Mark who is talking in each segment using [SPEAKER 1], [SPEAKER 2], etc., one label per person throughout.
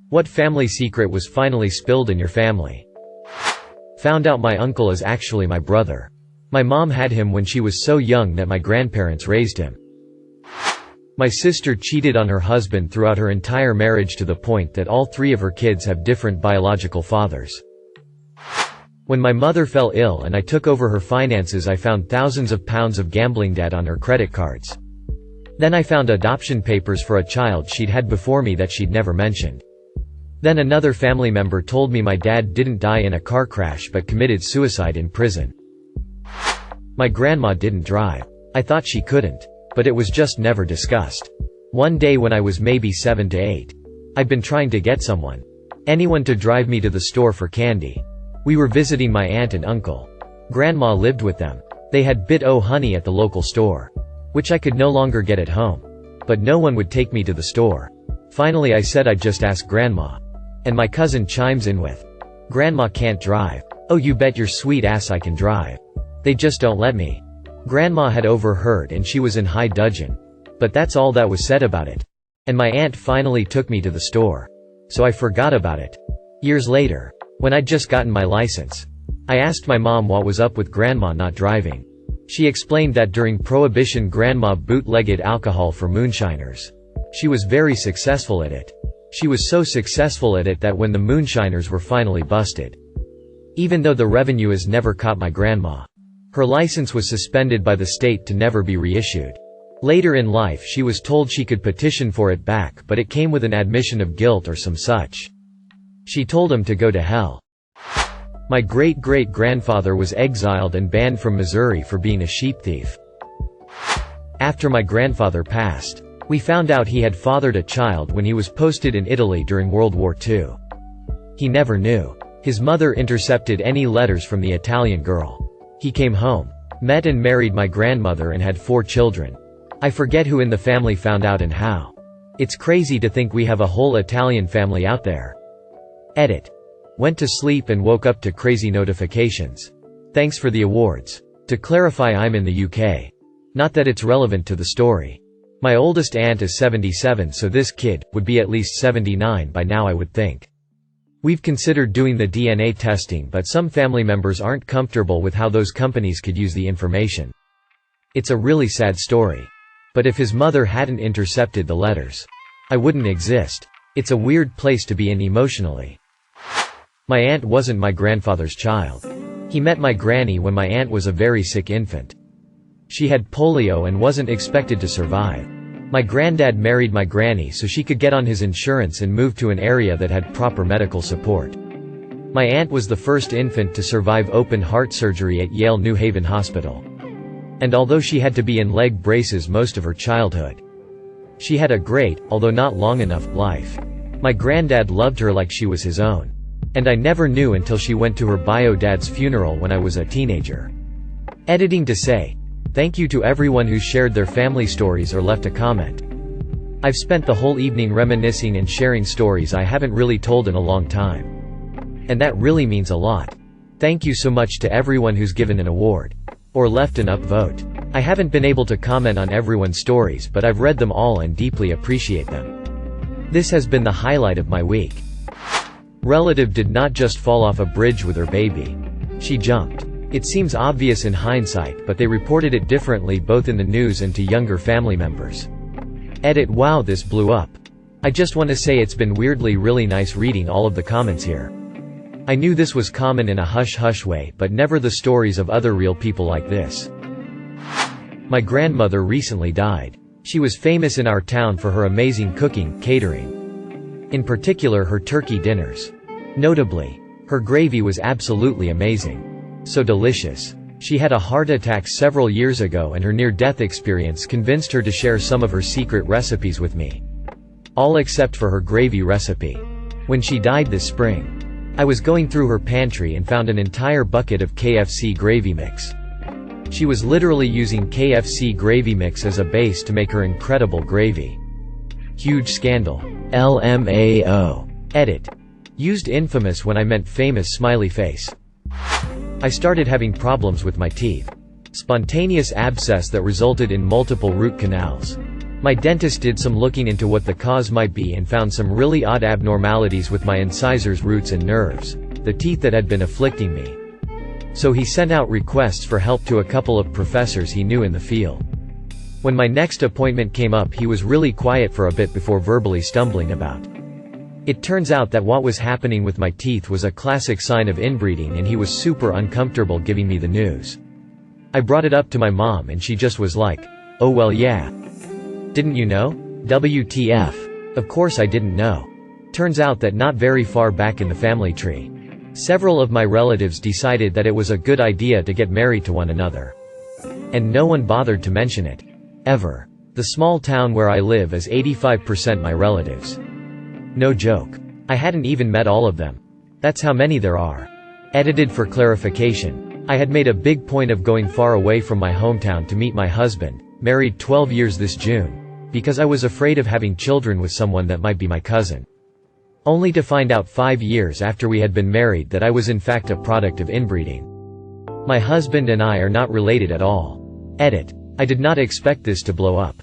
[SPEAKER 1] What family secret was finally spilled in your family? Found out my uncle is actually my brother. My mom had him when she was so young that my grandparents raised him. My sister cheated on her husband throughout her entire marriage to the point that all 3 of her kids have different biological fathers. When my mother fell ill and I took over her finances, I found thousands of pounds of gambling debt on her credit cards. Then I found adoption papers for a child she'd had before me that she'd never mentioned. Then another family member told me my dad didn't die in a car crash but committed suicide in prison. My grandma didn't drive. I thought she couldn't. But it was just never discussed. One day when I was maybe 7 to 8. I'd been trying to get anyone to drive me to the store for candy. We were visiting my aunt and uncle. Grandma lived with them. They had bit-o honey at the local store, which I could no longer get at home. But no one would take me to the store. Finally I said I'd just ask Grandma. And my cousin chimes in with, "Grandma can't drive." "Oh, you bet your sweet ass I can drive. They just don't let me." Grandma had overheard and she was in high dudgeon. But that's all that was said about it. And my aunt finally took me to the store. So I forgot about it. Years later, when I'd just gotten my license, I asked my mom what was up with Grandma not driving. She explained that during Prohibition Grandma bootlegged alcohol for moonshiners. She was very successful at it. She was so successful at it that when the moonshiners were finally busted, even though the revenue has never caught my grandma, her license was suspended by the state to never be reissued. Later in life she was told she could petition for it back, but it came with an admission of guilt or some such. She told him to go to hell. My great-great-grandfather was exiled and banned from Missouri for being a sheep thief. After my grandfather passed, we found out he had fathered a child when he was posted in Italy during World War II. He never knew. His mother intercepted any letters from the Italian girl. He came home, met and married my grandmother and had 4 children. I forget who in the family found out and how. It's crazy to think we have a whole Italian family out there. Edit. Went to sleep and woke up to crazy notifications. Thanks for the awards. To clarify, I'm in the UK. Not that it's relevant to the story. My oldest aunt is 77, so this kid would be at least 79 by now, I would think. We've considered doing the DNA testing, but some family members aren't comfortable with how those companies could use the information. It's a really sad story. But if his mother hadn't intercepted the letters, I wouldn't exist. It's a weird place to be in emotionally. My aunt wasn't my grandfather's child. He met my granny when my aunt was a very sick infant. She had polio and wasn't expected to survive. My granddad married my granny so she could get on his insurance and move to an area that had proper medical support. My aunt was the first infant to survive open heart surgery at Yale New Haven Hospital. And although she had to be in leg braces most of her childhood, she had a great, although not long enough, life. My granddad loved her like she was his own. And I never knew until she went to her bio dad's funeral when I was a teenager. Editing to say, thank you to everyone who shared their family stories or left a comment. I've spent the whole evening reminiscing and sharing stories I haven't really told in a long time. And that really means a lot. Thank you so much to everyone who's given an award. Or left an upvote. I haven't been able to comment on everyone's stories, but I've read them all and deeply appreciate them. This has been the highlight of my week. Relative did not just fall off a bridge with her baby. She jumped. It seems obvious in hindsight, but they reported it differently both in the news and to younger family members. Edit. Wow, this blew up. I just want to say it's been weirdly really nice reading all of the comments here. I knew this was common in a hush-hush way, but never the stories of other real people like this. My grandmother recently died. She was famous in our town for her amazing cooking, catering. In particular, her turkey dinners. Notably, her gravy was absolutely amazing. So delicious. She had a heart attack several years ago and her near-death experience convinced her to share some of her secret recipes with me. All except for her gravy recipe. When she died this spring, I was going through her pantry and found an entire bucket of KFC gravy mix. She was literally using KFC gravy mix as a base to make her incredible gravy. Huge scandal. LMAO. Edit. Used infamous when I meant famous smiley face. I started having problems with my teeth. Spontaneous abscess that resulted in multiple root canals. My dentist did some looking into what the cause might be and found some really odd abnormalities with my incisors, roots and nerves, the teeth that had been afflicting me. So he sent out requests for help to a couple of professors he knew in the field. When my next appointment came up, he was really quiet for a bit before verbally stumbling about. It turns out that what was happening with my teeth was a classic sign of inbreeding, and he was super uncomfortable giving me the news. I brought it up to my mom and she just was like, "Oh well, yeah. Didn't you know? WTF. Of course I didn't know." Turns out that not very far back in the family tree, several of my relatives decided that it was a good idea to get married to one another. And no one bothered to mention it. Ever. The small town where I live is 85% my relatives. No joke. I hadn't even met all of them. That's how many there are. Edited for clarification. I had made a big point of going far away from my hometown to meet my husband, married 12 years this June, because I was afraid of having children with someone that might be my cousin. Only to find out 5 years after we had been married that I was in fact a product of inbreeding. My husband and I are not related at all. Edit. I did not expect this to blow up.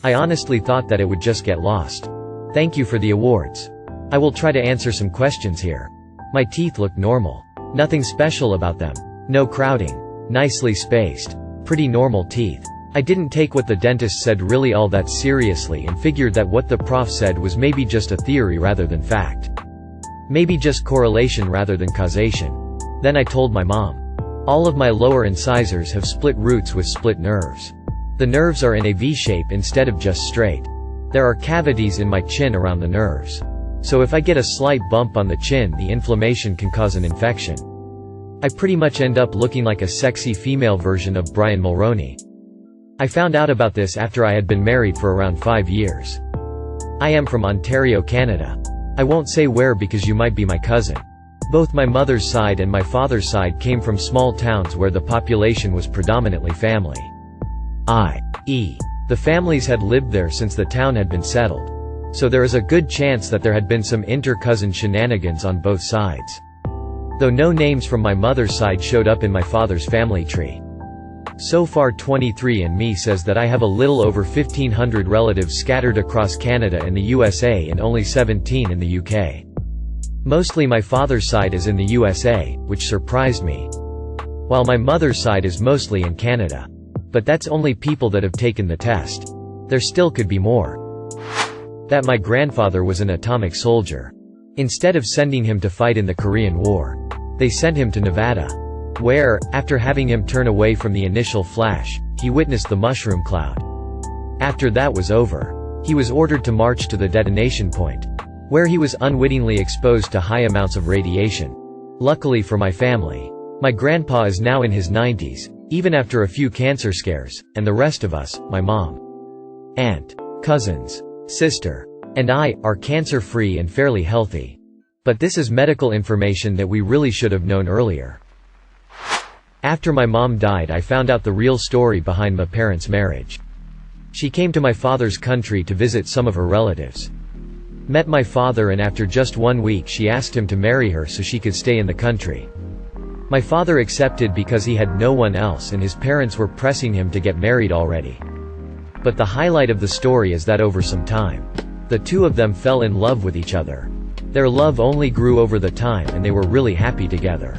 [SPEAKER 1] I honestly thought that it would just get lost. Thank you for the awards. I will try to answer some questions here. My teeth look normal. Nothing special about them. No crowding. Nicely spaced. Pretty normal teeth. I didn't take what the dentist said really all that seriously and figured that what the prof said was maybe just a theory rather than fact. Maybe just correlation rather than causation. Then I told my mom. All of my lower incisors have split roots with split nerves. The nerves are in a V shape instead of just straight. There are cavities in my chin around the nerves. So if I get a slight bump on the chin, the inflammation can cause an infection. I pretty much end up looking like a sexy female version of Brian Mulroney. I found out about this after I had been married for around 5 years. I am from Ontario, Canada. I won't say where because you might be my cousin. Both my mother's side and my father's side came from small towns where the population was predominantly family. i.e., the families had lived there since the town had been settled. So there is a good chance that there had been some inter-cousin shenanigans on both sides. Though no names from my mother's side showed up in my father's family tree. So far 23andMe says that I have a little over 1,500 relatives scattered across Canada and the USA and only 17 in the UK. Mostly my father's side is in the USA, which surprised me. While my mother's side is mostly in Canada. But that's only people that have taken the test. There still could be more. That my grandfather was an atomic soldier. Instead of sending him to fight in the Korean War, they sent him to Nevada, where, after having him turn away from the initial flash, he witnessed the mushroom cloud. After that was over, he was ordered to march to the detonation point, where he was unwittingly exposed to high amounts of radiation. Luckily for my family, my grandpa is now in his 90s, even after a few cancer scares, and the rest of us, my mom, aunt, cousins, sister, and I, are cancer-free and fairly healthy. But this is medical information that we really should have known earlier. After my mom died, I found out the real story behind my parents' marriage. She came to my father's country to visit some of her relatives. Met my father, and after just 1 week she asked him to marry her so she could stay in the country. My father accepted because he had no one else and his parents were pressing him to get married already. But the highlight of the story is that over some time, the two of them fell in love with each other. Their love only grew over the time and they were really happy together.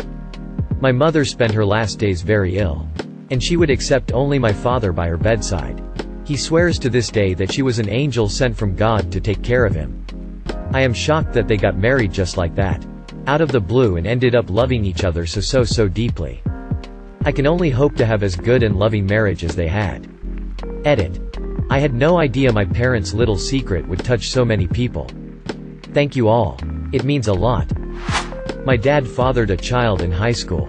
[SPEAKER 1] My mother spent her last days very ill. And she would accept only my father by her bedside. He swears to this day that she was an angel sent from God to take care of him. I am shocked that they got married just like that, out of the blue, and ended up loving each other so deeply. I can only hope to have as good and loving marriage as they had. Edit. I had no idea my parents' little secret would touch so many people. Thank you all. It means a lot. My dad fathered a child in high school.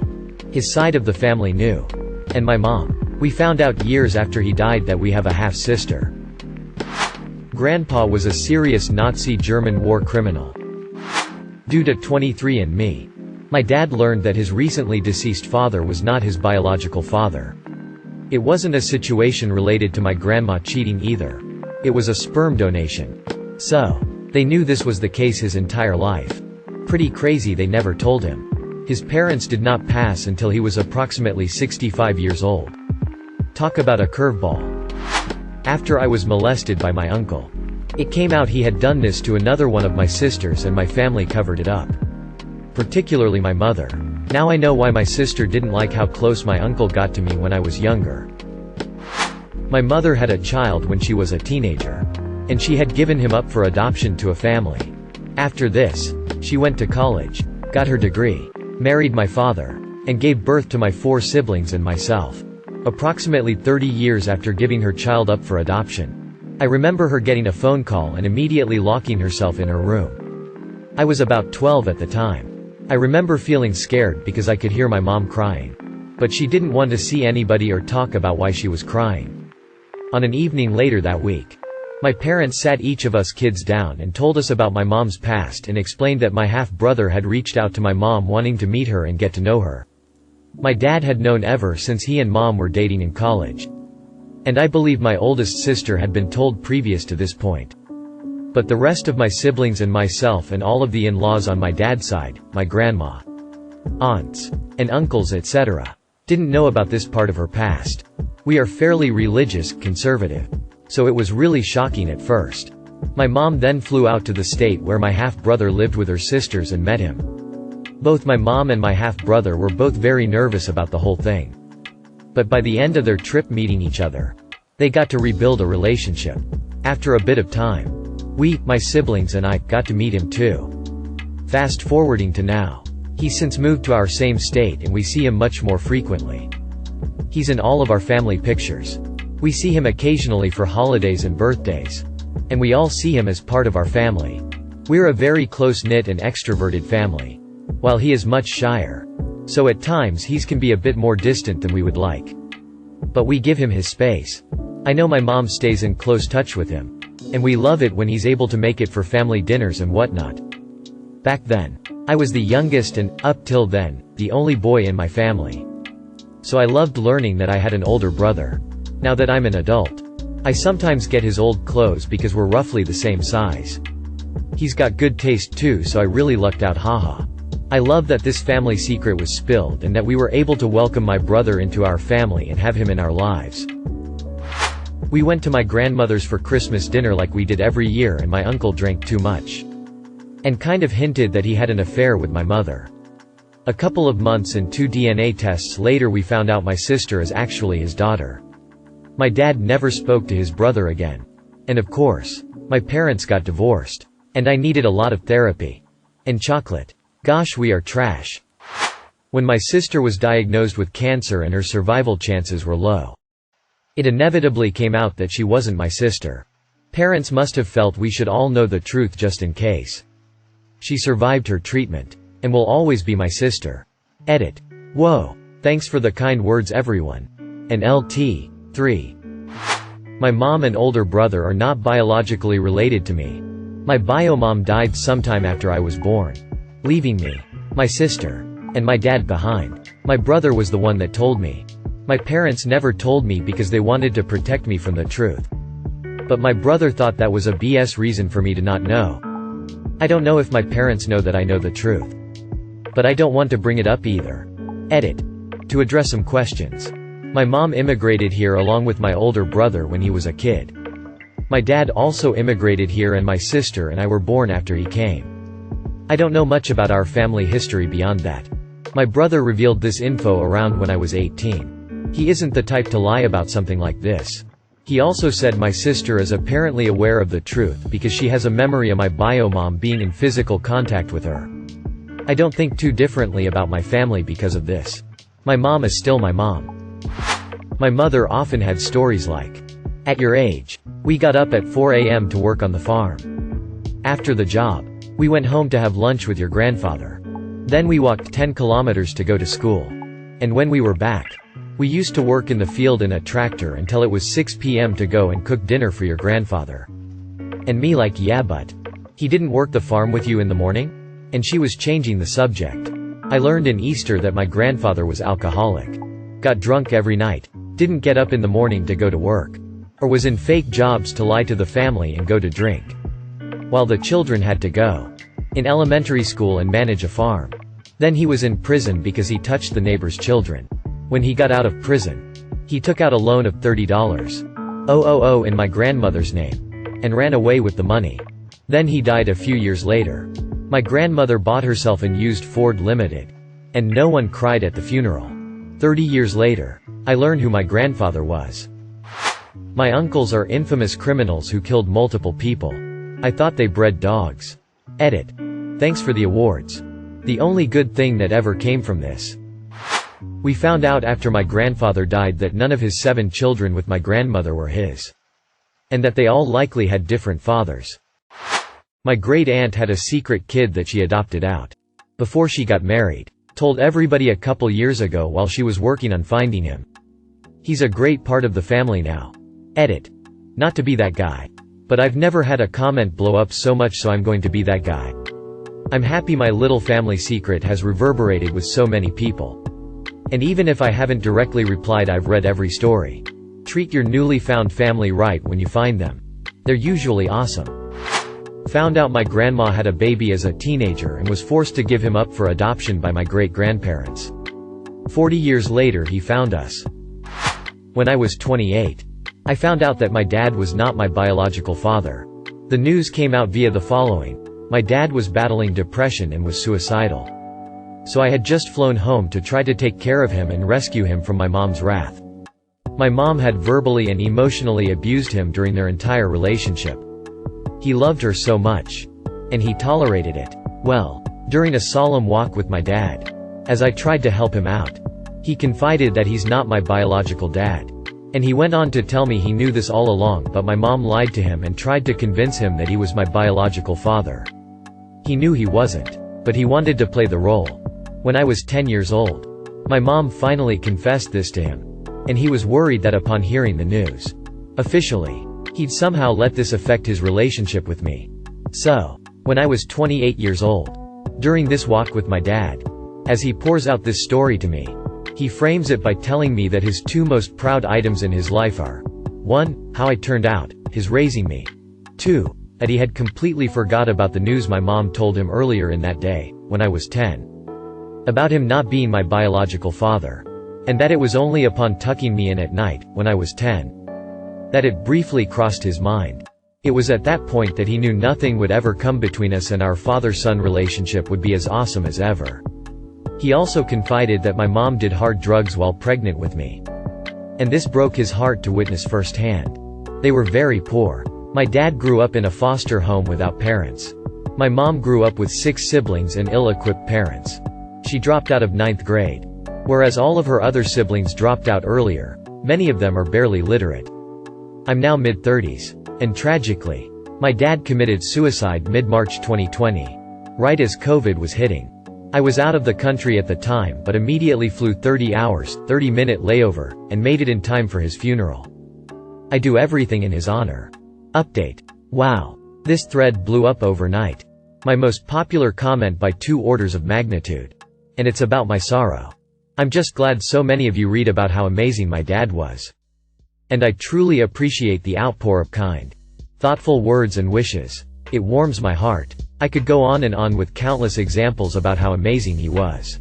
[SPEAKER 1] His side of the family knew. And my mom. We found out years after he died that we have a half-sister. Grandpa was a serious Nazi German war criminal. Due to 23andMe, my dad learned that his recently deceased father was not his biological father. It wasn't a situation related to my grandma cheating either. It was a sperm donation. So, they knew this was the case his entire life. Pretty crazy they never told him. His parents did not pass until he was approximately 65 years old. Talk about a curveball. after I was molested by my uncle. It came out he had done this to another one of my sisters and my family covered it up. Particularly my mother. Now I know why my sister didn't like how close my uncle got to me when I was younger. My mother had a child when she was a teenager. And she had given him up for adoption to a family. After this, she went to college, got her degree, married my father, and gave birth to my 4 siblings and myself. Approximately 30 years after giving her child up for adoption, I remember her getting a phone call and immediately locking herself in her room. I was about 12 at the time. I remember feeling scared because I could hear my mom crying. But she didn't want to see anybody or talk about why she was crying. On an evening later that week, my parents sat each of us kids down and told us about my mom's past and explained that my half-brother had reached out to my mom wanting to meet her and get to know her. My dad had known ever since he and mom were dating in college. And I believe my oldest sister had been told previous to this point. But the rest of my siblings and myself and all of the in-laws on my dad's side, my grandma, aunts, and uncles etc., didn't know about this part of her past. We are fairly religious, conservative. So it was really shocking at first. My mom then flew out to the state where my half-brother lived with her sisters and met him. Both my mom and my half-brother were both very nervous about the whole thing. But by the end of their trip meeting each other, they got to rebuild a relationship. After a bit of time, we, my siblings and I, got to meet him too. Fast forwarding to now. He's since moved to our same state and we see him much more frequently. He's in all of our family pictures. We see him occasionally for holidays and birthdays. And we all see him as part of our family. We're a very close-knit and extroverted family. While he is much shyer. So at times he can be a bit more distant than we would like. But we give him his space. I know my mom stays in close touch with him. And we love it when he's able to make it for family dinners and whatnot. Back then, I was the youngest and, up till then, the only boy in my family. So I loved learning that I had an older brother. Now that I'm an adult, I sometimes get his old clothes because we're roughly the same size. He's got good taste too, so I really lucked out, haha. I love that this family secret was spilled and that we were able to welcome my brother into our family and have him in our lives. We went to my grandmother's for Christmas dinner like we did every year and my uncle drank too much. And kind of hinted that he had an affair with my mother. A couple of months and 2 DNA tests later we found out my sister is actually his daughter. My dad never spoke to his brother again. And of course, my parents got divorced. And I needed a lot of therapy. And chocolate. Gosh, we are trash. When my sister was diagnosed with cancer and her survival chances were low, it inevitably came out that she wasn't my sister. Parents must have felt we should all know the truth just in case. She survived her treatment. And will always be my sister. Edit. Whoa. Thanks for the kind words everyone. And LT. 3. My mom and older brother are not biologically related to me. My biomom died sometime after I was born, leaving me, my sister, and my dad behind. My brother was the one that told me. My parents never told me because they wanted to protect me from the truth. But my brother thought that was a BS reason for me to not know. I don't know if my parents know that I know the truth. But I don't want to bring it up either. Edit. To address some questions. My mom immigrated here along with my older brother when he was a kid. My dad also immigrated here and my sister and I were born after he came. I don't know much about our family history beyond that. My brother revealed this info around when I was 18. He isn't the type to lie about something like this. He also said my sister is apparently aware of the truth because she has a memory of my biomom being in physical contact with her. I don't think too differently about my family because of this. My mom is still my mom. My mother often had stories like, "At your age, we got up at 4 a.m. to work on the farm. After the job, we went home to have lunch with your grandfather. Then we walked 10 kilometers to go to school. And when we were back, we used to work in the field in a tractor until it was 6 p.m. to go and cook dinner for your grandfather." And me like, "Yeah, but he didn't work the farm with you in the morning?" And she was changing the subject. I learned in Easter that my grandfather was alcoholic. Got drunk every night. Didn't get up in the morning to go to work. Or was in fake jobs to lie to the family and go to drink. While the children had to go in elementary school and manage a farm. Then he was in prison because he touched the neighbor's children. When he got out of prison, he took out a loan of $30. in my grandmother's name, and ran away with the money. Then he died a few years later. My grandmother bought herself an used Ford Limited. And no one cried at the funeral. 30 years later, I learned who my grandfather was. My uncles are infamous criminals who killed multiple people. I thought they bred dogs. Edit. Thanks for the awards. The only good thing that ever came from this. We found out after my grandfather died that none of his 7 children with my grandmother were his. And that they all likely had different fathers. My great-aunt had a secret kid that she adopted out. Before she got married. Told everybody a couple years ago while she was working on finding him. He's a great part of the family now. Edit. Not to be that guy. But I've never had a comment blow up so much, so I'm going to be that guy. I'm happy my little family secret has reverberated with so many people. And even if I haven't directly replied, I've read every story. Treat your newly found family right when you find them. They're usually awesome. Found out my grandma had a baby as a teenager and was forced to give him up for adoption by my great-grandparents. 40 years later he found us. When I was 28. I found out that my dad was not my biological father. The news came out via the following. My dad was battling depression and was suicidal. So I had just flown home to try to take care of him and rescue him from my mom's wrath. My mom had verbally and emotionally abused him during their entire relationship. He loved her so much. And he tolerated it. Well, during a solemn walk with my dad. As I tried to help him out. He confided that he's not my biological dad. And he went on to tell me he knew this all along, but my mom lied to him and tried to convince him that he was my biological father. He knew he wasn't. But he wanted to play the role. When I was 10 years old. My mom finally confessed this to him. And he was worried that upon hearing the news. Officially. He'd somehow let this affect his relationship with me. So. When I was 28 years old. During this walk with my dad. As he pours out this story to me. He frames it by telling me that his 2 most proud items in his life are 1. How I turned out, his raising me. 2. That he had completely forgot about the news my mom told him earlier in that day, when I was 10. About him not being my biological father. And that it was only upon tucking me in at night, when I was 10. That it briefly crossed his mind. It was at that point that he knew nothing would ever come between us and our father-son relationship would be as awesome as ever. He also confided that my mom did hard drugs while pregnant with me. And this broke his heart to witness firsthand. They were very poor. My dad grew up in a foster home without parents. My mom grew up with 6 siblings and ill-equipped parents. She dropped out of 9th grade. Whereas all of her other siblings dropped out earlier. Many of them are barely literate. I'm now mid-30s. And tragically, my dad committed suicide mid-March 2020. Right as COVID was hitting. I was out of the country at the time but immediately flew 30 hours, 30-minute layover, and made it in time for his funeral. I do everything in his honor. Update. Wow. This thread blew up overnight. My most popular comment by 2 orders of magnitude. And it's about my sorrow. I'm just glad so many of you read about how amazing my dad was. And I truly appreciate the outpour of kind, thoughtful words and wishes. It warms my heart. I could go on and on with countless examples about how amazing he was.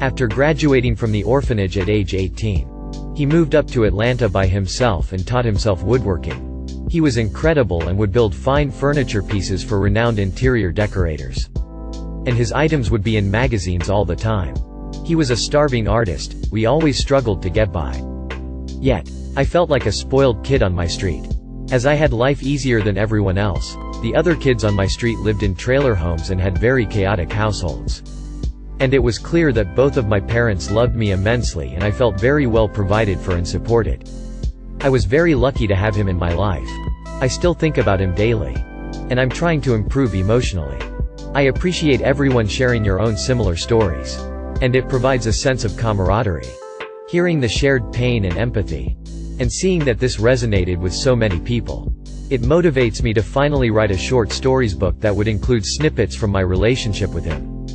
[SPEAKER 1] After graduating from the orphanage at age 18, he moved up to Atlanta by himself and taught himself woodworking. He was incredible and would build fine furniture pieces for renowned interior decorators. And his items would be in magazines all the time. He was a starving artist, we always struggled to get by. Yet, I felt like a spoiled kid on my street. As I had life easier than everyone else, the other kids on my street lived in trailer homes and had very chaotic households. And it was clear that both of my parents loved me immensely and I felt very well provided for and supported. I was very lucky to have him in my life. I still think about him daily. And I'm trying to improve emotionally. I appreciate everyone sharing your own similar stories. And it provides a sense of camaraderie. Hearing the shared pain and empathy. And seeing that this resonated with so many people. It motivates me to finally write a short stories book that would include snippets from my relationship with him.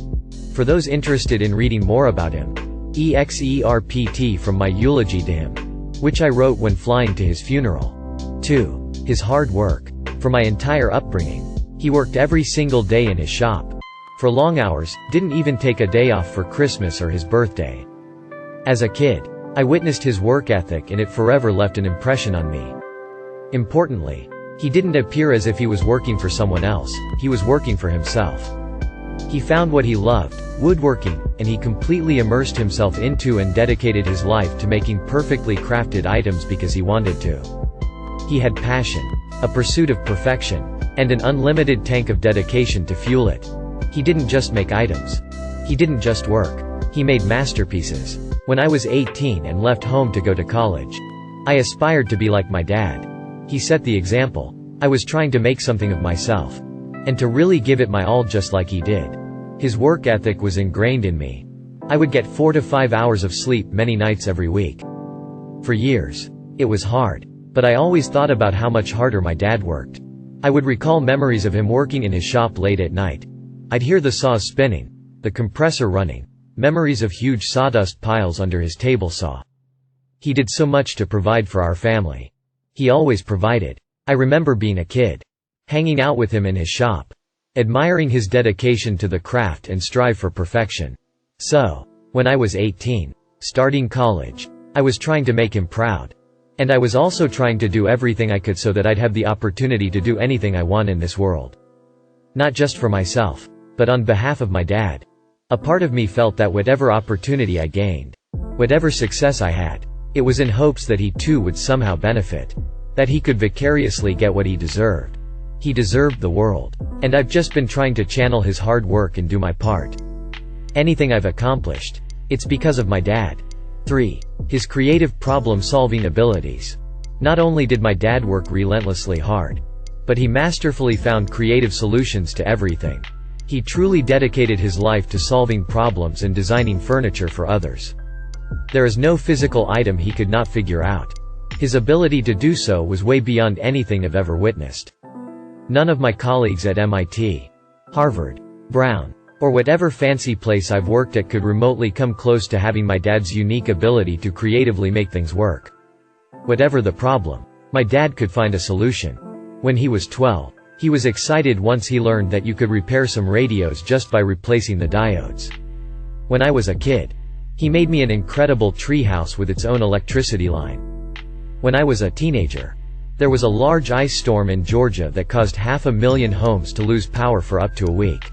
[SPEAKER 1] For those interested in reading more about him, excerpt from my eulogy to him, which I wrote when flying to his funeral. 2. His hard work. For my entire upbringing, he worked every single day in his shop. For long hours, didn't even take a day off for Christmas or his birthday. As a kid, I witnessed his work ethic and it forever left an impression on me. Importantly, he didn't appear as if he was working for someone else, he was working for himself. He found what he loved, woodworking, and he completely immersed himself into and dedicated his life to making perfectly crafted items because he wanted to. He had passion, a pursuit of perfection, and an unlimited tank of dedication to fuel it. He didn't just make items. He didn't just work. He made masterpieces. When I was 18 and left home to go to college, I aspired to be like my dad. He set the example. I was trying to make something of myself. And to really give it my all just like he did. His work ethic was ingrained in me. I would get 4 to 5 hours of sleep many nights every week. For years, it was hard, but I always thought about how much harder my dad worked. I would recall memories of him working in his shop late at night. I'd hear the saws spinning, the compressor running, memories of huge sawdust piles under his table saw. He did so much to provide for our family. He always provided. I remember being a kid, hanging out with him in his shop, admiring his dedication to the craft and strive for perfection. So, when I was 18, starting college, I was trying to make him proud. And I was also trying to do everything I could so that I'd have the opportunity to do anything I want in this world. Not just for myself, but on behalf of my dad. A part of me felt that whatever opportunity I gained, whatever success I had, it was in hopes that he too would somehow benefit. That he could vicariously get what he deserved. He deserved the world. And I've just been trying to channel his hard work and do my part. Anything I've accomplished, it's because of my dad. 3. His creative problem-solving abilities. Not only did my dad work relentlessly hard, but he masterfully found creative solutions to everything. He truly dedicated his life to solving problems and designing furniture for others. There is no physical item he could not figure out. His ability to do so was way beyond anything I've ever witnessed. None of my colleagues at MIT, Harvard, Brown, or whatever fancy place I've worked at could remotely come close to having my dad's unique ability to creatively make things work. Whatever the problem, my dad could find a solution. When he was 12, he was excited once he learned that you could repair some radios just by replacing the diodes. When I was a kid, he made me an incredible treehouse with its own electricity line. When I was a teenager, there was a large ice storm in Georgia that caused 500,000 homes to lose power for up to a week.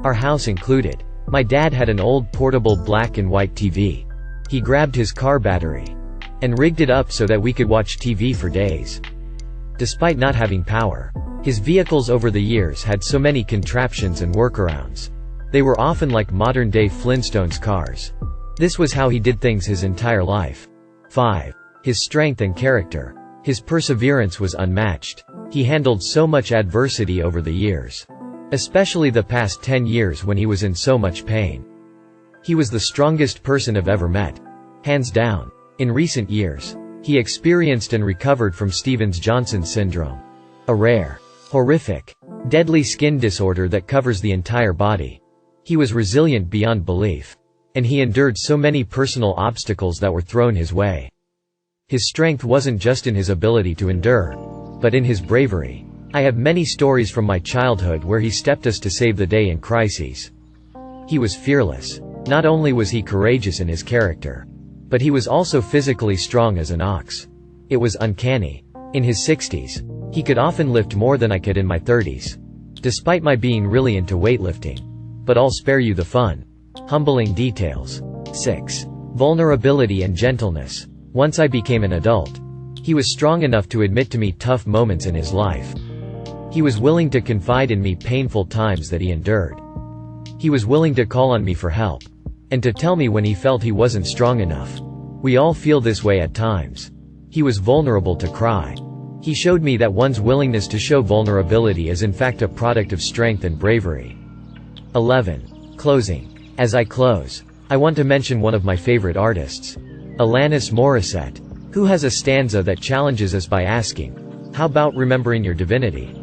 [SPEAKER 1] Our house included. My dad had an old portable black and white TV. He grabbed his car battery and rigged it up so that we could watch TV for days. Despite not having power, his vehicles over the years had so many contraptions and workarounds. They were often like modern-day Flintstones cars. This was how he did things his entire life. 5. His strength and character. His perseverance was unmatched. He handled so much adversity over the years. Especially the past 10 years when he was in so much pain. He was the strongest person I've ever met. Hands down. In recent years, he experienced and recovered from Stevens-Johnson syndrome. A rare, horrific, deadly skin disorder that covers the entire body. He was resilient beyond belief. And he endured so many personal obstacles that were thrown his way. His strength wasn't just in his ability to endure, but in his bravery. I have many stories from my childhood where he stepped us to save the day in crises. He was fearless. Not only was he courageous in his character, but he was also physically strong as an ox. It was uncanny. In his 60s, he could often lift more than I could in my 30s. Despite my being really into weightlifting. But I'll spare you the fun. Humbling details. 6. Vulnerability and gentleness. Once I became an adult, he was strong enough to admit to me tough moments in his life. He was willing to confide in me painful times that he endured. He was willing to call on me for help, and to tell me when he felt he wasn't strong enough. We all feel this way at times. He was vulnerable to cry. He showed me that one's willingness to show vulnerability is in fact a product of strength and bravery. 11. Closing. As I close, I want to mention one of my favorite artists, Alanis Morissette, who has a stanza that challenges us by asking, how about remembering your divinity?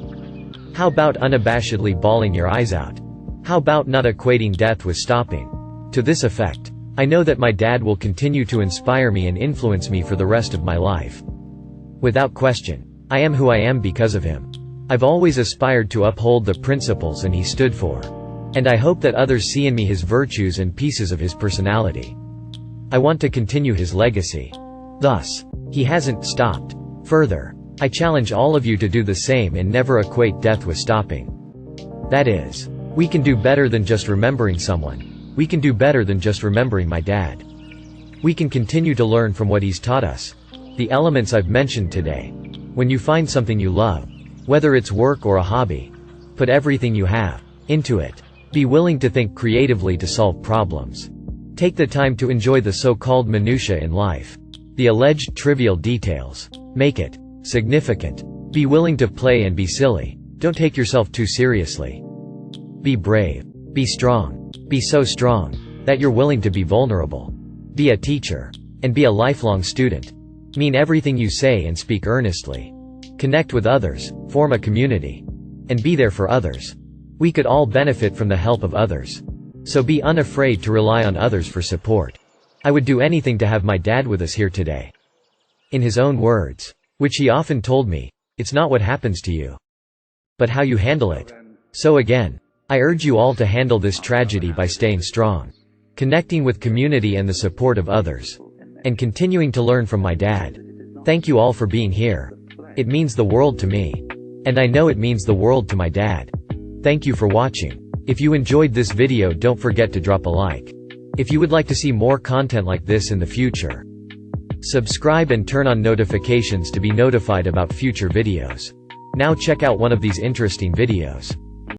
[SPEAKER 1] How about unabashedly bawling your eyes out? How about not equating death with stopping? To this effect, I know that my dad will continue to inspire me and influence me for the rest of my life. Without question, I am who I am because of him. I've always aspired to uphold the principles he stood for. And I hope that others see in me his virtues and pieces of his personality. I want to continue his legacy. Thus, he hasn't stopped. Further, I challenge all of you to do the same and never equate death with stopping. That is, we can do better than just remembering someone. We can do better than just remembering my dad. We can continue to learn from what he's taught us. The elements I've mentioned today. When you find something you love, whether it's work or a hobby, put everything you have into it. Be willing to think creatively to solve problems. Take the time to enjoy the so-called minutiae in life. The alleged trivial details. Make it significant. Be willing to play and be silly. Don't take yourself too seriously. Be brave. Be strong. Be so strong that you're willing to be vulnerable. Be a teacher. And be a lifelong student. Mean everything you say and speak earnestly. Connect with others, form a community. And be there for others. We could all benefit from the help of others. So be unafraid to rely on others for support. I would do anything to have my dad with us here today. In his own words, which he often told me, it's not what happens to you, but how you handle it. So again, I urge you all to handle this tragedy by staying strong, connecting with community and the support of others, and continuing to learn from my dad. Thank you all for being here. It means the world to me. And I know it means the world to my dad. Thank you for watching. If you enjoyed this video, don't forget to drop a like. If you would like to see more content like this in the future, subscribe and turn on notifications to be notified about future videos. Now check out one of these interesting videos.